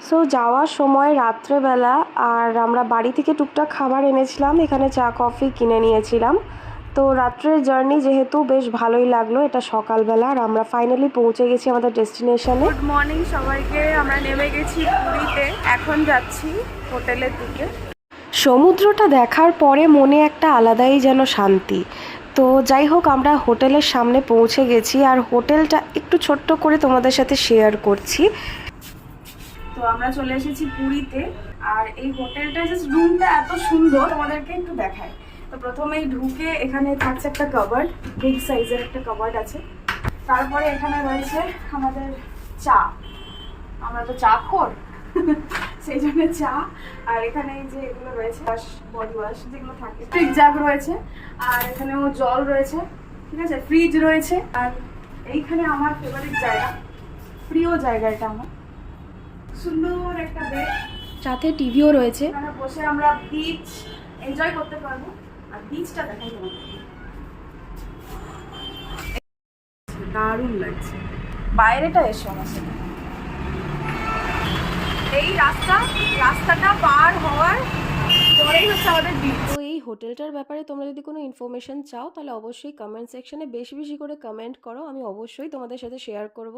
So যাওয়ার সময় রাত্রেবেলা আর আমরা বাড়ি থেকে টুকটাক খাবার এনেছিলাম, এখানে চা কফি কিনে নিয়েছিলাম। তো রাত্রের জার্নি যেহেতু বেশ ভালোই লাগলো, এটা সকালবেলা আর আমরা ফাইনালি পৌঁছে গেছি আমাদের ডেস্টিনেশনে। গুড মর্নিং সবাইকে। আমরা নেমে গেছি পুরীতে, এখন যাচ্ছি হোটেলের দিকে। সমুদ্রটা দেখার পরে মনে একটা আলাদাই যেন শান্তি। তো যাই হোক, আমরা হোটেলের সামনে পৌঁছে গেছি আর হোটেলটা একটু ছোট্ট করে তোমাদের সাথে শেয়ার করছি। তো আমরা চলে এসেছি পুরীতে, আর এই হোটেলটা জাস্ট রুমটা এত সুন্দর, তোমাদেরকে একটু দেখায়। তো প্রথমেই ঢুকে এখানে থাকছে একটা কাবার্ড, বিগ সাইজের একটা কাবার্ড আছে। তারপরে এখানে রয়েছে আমাদের চা, আমরা তো চা খোর সেই জন্য চা। আর এখানে এই যে এগুলো রয়েছে বডি ওয়াশ যেগুলো থাকে, ফ্রিজ জাগ রয়েছে, আর এখানেও জল রয়েছে, ঠিক আছে, ফ্রিজ রয়েছে। আর এইখানে আমার ফেভারিট জায়গা, প্রিয় জায়গা এটা আমার, সুন্দর একটা বেড, সাথে টিভিও রয়েছে। এখানে বসে আমরা বিচ এনজয় করতে পারবো। আর বিচটা দেখাই তোমাকে, দারুণ লাগছে। বাইরেটা এসো আমার সাথে, এই রাস্তাটা পার হওয়ার পরেই হচ্ছে আমাদের বিচ। তো এই হোটেলটার ব্যাপারে তোমরা যদি কোনো ইনফরমেশন চাও তাহলে অবশ্যই কমেন্ট সেকশনে বেশি বেশি করে কমেন্ট করো, আমি অবশ্যই তোমাদের সাথে শেয়ার করব।